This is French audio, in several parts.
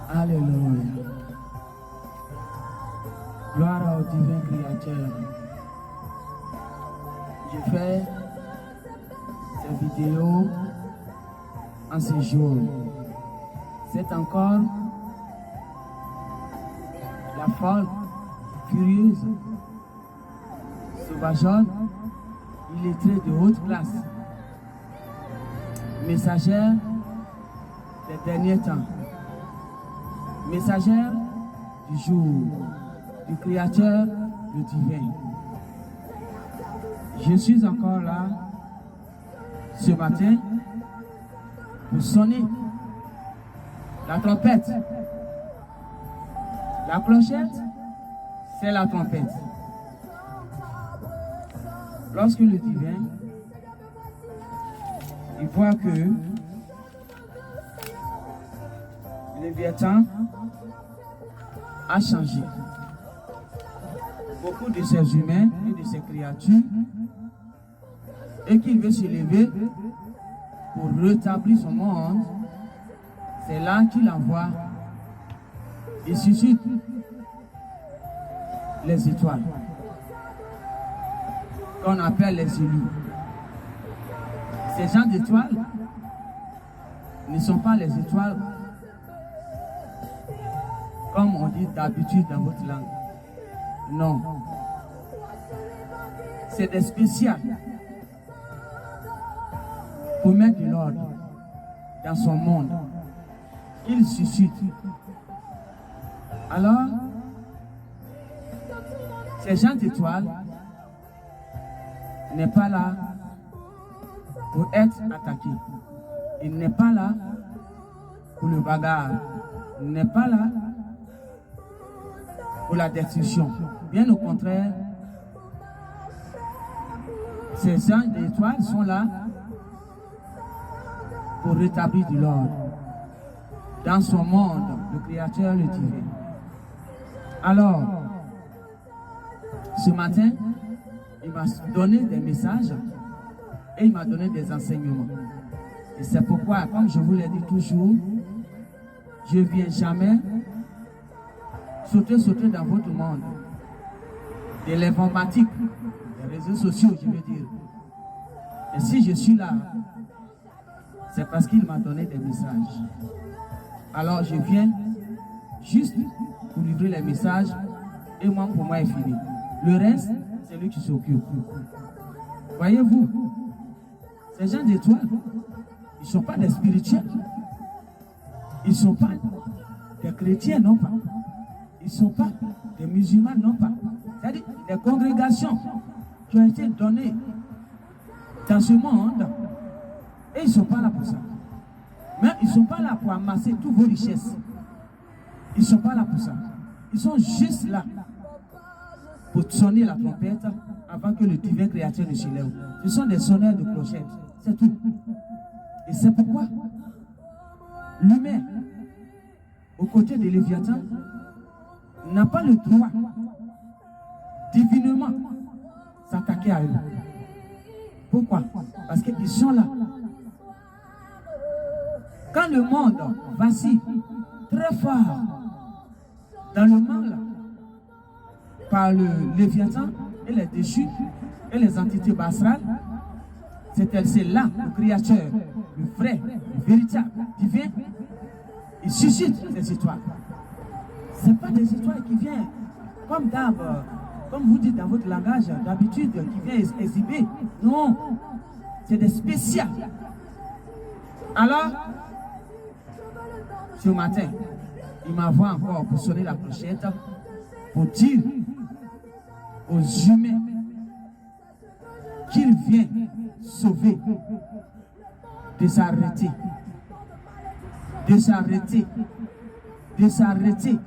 Alléluia. Gloire au divin Créateur. Je fais ces vidéos en ce jour. C'est encore la folle, furieuse, sauvageonne, illettrée de haute classe, messagère des derniers temps, messagère du jour, du Créateur, le divin. Je suis encore là ce matin pour sonner la trompette. La clochette, c'est la trompette. Lorsque le divin, il voit que le Léviathan a changé. Beaucoup de ces humains et de ces créatures, et qu'il veut se lever pour rétablir son monde, c'est là qu'il envoie et suscite les étoiles qu'on appelle les élus. Ces gens d'étoiles ne sont pas les étoiles comme on dit d'habitude dans votre langue. Non. C'est des spéciales pour mettre de l'ordre dans son monde. Il suscite. Alors, ces gens d'étoiles n'est pas là pour être attaqué. Il n'est pas là pour le bagarre. Il n'est pas là pour la destruction. Bien au contraire, ces gens d'étoiles sont là pour rétablir de l'ordre dans son monde, le Créateur, le divin. Alors, ce matin, il m'a donné des messages et il m'a donné des enseignements. Et c'est pourquoi, comme je vous l'ai dit toujours, je ne viens jamais sauter dans votre monde. De l'informatique, des réseaux sociaux, je veux dire. Et si je suis là, c'est parce qu'il m'a donné des messages. Alors je viens juste pour livrer les messages et moi, pour moi, est fini. Le reste, c'est lui qui s'occupe. Voyez-vous, ces gens d'étoiles, ils ne sont pas des spirituels. Ils ne sont pas des chrétiens, non pas. Ils ne sont pas des musulmans, non pas. C'est-à-dire des congrégations qui ont été données dans ce monde. Et ils ne sont pas là pour ça. Mais ils ne sont pas là pour amasser toutes vos richesses. Ils ne sont pas là pour ça. Ils sont juste là pour sonner la trompette avant que le divin Créateur ne se lève. Ce sont des sonneurs de clochettes. C'est tout. Et c'est pourquoi l'humain, aux côtés de Léviathan, n'a pas le droit divinement s'attaquer à eux. Pourquoi? Parce qu'ils sont là. Quand le monde vacille très fort dans le mal par le Léviathan et les déchus et les entités bassales, c'est là le Créateur, le vrai, le véritable, divin, il suscite ces étoiles. Ce n'est pas des étoiles qui viennent comme d'arbres, comme vous dites dans votre langage d'habitude, qui viennent exhiber. Non, c'est des spéciales. Alors, ce matin, il m'envoie encore pour sonner la clochette, pour dire aux humains qu'il vient sauver, de s'arrêter, de s'arrêter, de s'arrêter,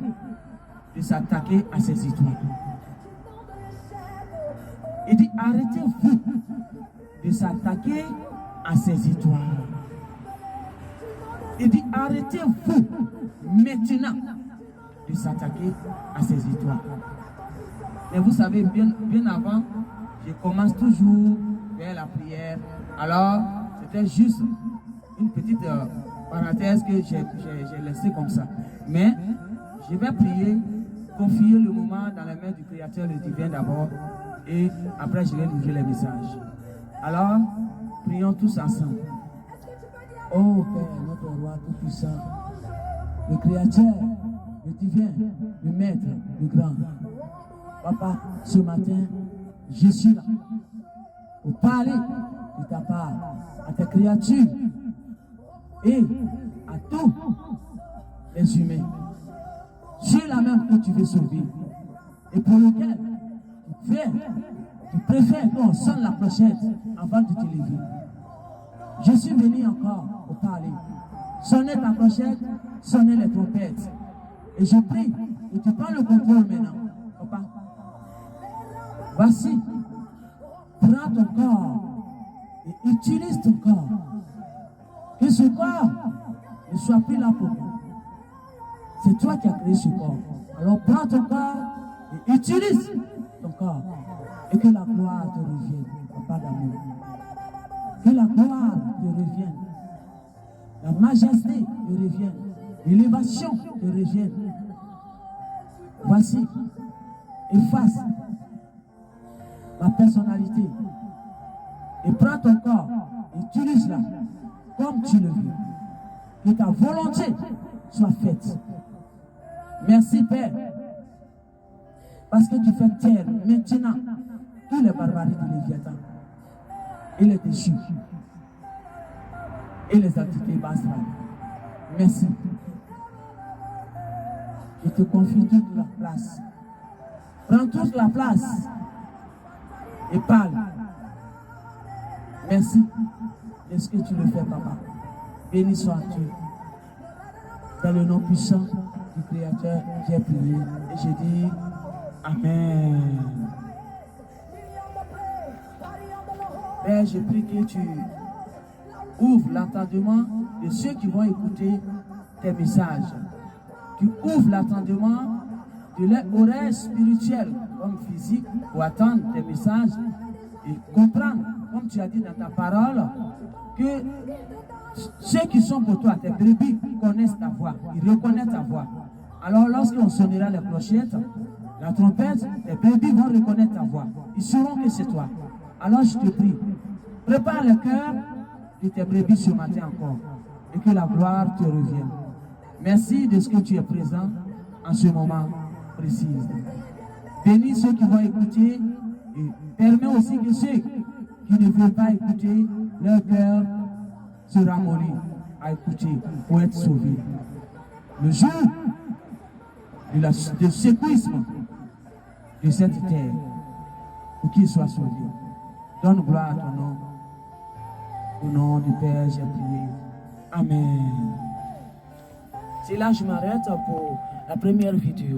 de s'attaquer à ces étoiles. Il dit, arrêtez-vous de s'attaquer à ces étoiles. Il dit, arrêtez-vous maintenant de s'attaquer à ces étoiles. Mais vous savez, bien avant, je commence toujours vers la prière. Alors, c'était juste une petite parenthèse que j'ai laissé comme ça. Mais je vais prier, confier le moment dans les mains du Créateur, le divin d'abord, et après je vais livrer les messages. Alors, prions tous ensemble. Oh Père, notre roi tout-puissant, le Créateur, le divin, le maître, le grand. Papa, ce matin, je suis là pour parler de ta part à tes créatures et à tous les humains. Sur la même que tu veux sauver et pour lequel tu préfères qu'on sonne la clochette avant de te lever. Je suis venu encore pour parler. Sonnez ta clochette, sonnez les trompettes. Et je prie que tu prends le contrôle maintenant. Papa, voici, prends ton corps et utilise ton corps. Que ce corps ne soit plus là pour moi. C'est toi qui as créé ce corps. Alors prends ton corps et utilise ton corps. Et que la gloire te revienne, Papa d'amour. Que la gloire te revienne. La majesté te revienne. L'élévation te revienne. Voici, efface ma personnalité. Et prends ton corps et utilise-la comme tu le veux. Que ta volonté soit faite. Merci Père. Parce que tu fais taire maintenant tous les barbaries de Léviathan et les déchus et les entités basses. Merci. Je te confie toute la place. Prends toute la place et parle. Merci de ce que tu le fais, Papa. Béni sois-tu. Dans le nom puissant du Créateur, j'ai prié et j'ai dit Amen. Père, je prie que tu ouvres l'entendement de ceux qui vont écouter tes messages. Tu ouvres l'entendement de leur oreille spirituelle comme physique pour attendre tes messages et comprendre, comme tu as dit dans ta parole, que ceux qui sont pour toi, tes brebis, connaissent ta voix, ils reconnaissent ta voix. Alors lorsqu'on sonnera les clochettes, la trompette, tes brebis vont reconnaître ta voix. Ils sauront que c'est toi. Alors je te prie, prépare le cœur de tes brebis ce matin encore et que la gloire te revienne. Merci de ce que tu es présent en ce moment précis. Bénis ceux qui vont écouter et permets aussi que ceux qui ne veulent pas écouter, leur cœur se ramollit à écouter pour être sauvés. Le jour de secouisme de cette terre, pour qu'ils soient sauvés. Donne gloire à ton nom. Au nom du Père, j'ai prié. Amen. C'est là que je m'arrête pour la première vidéo.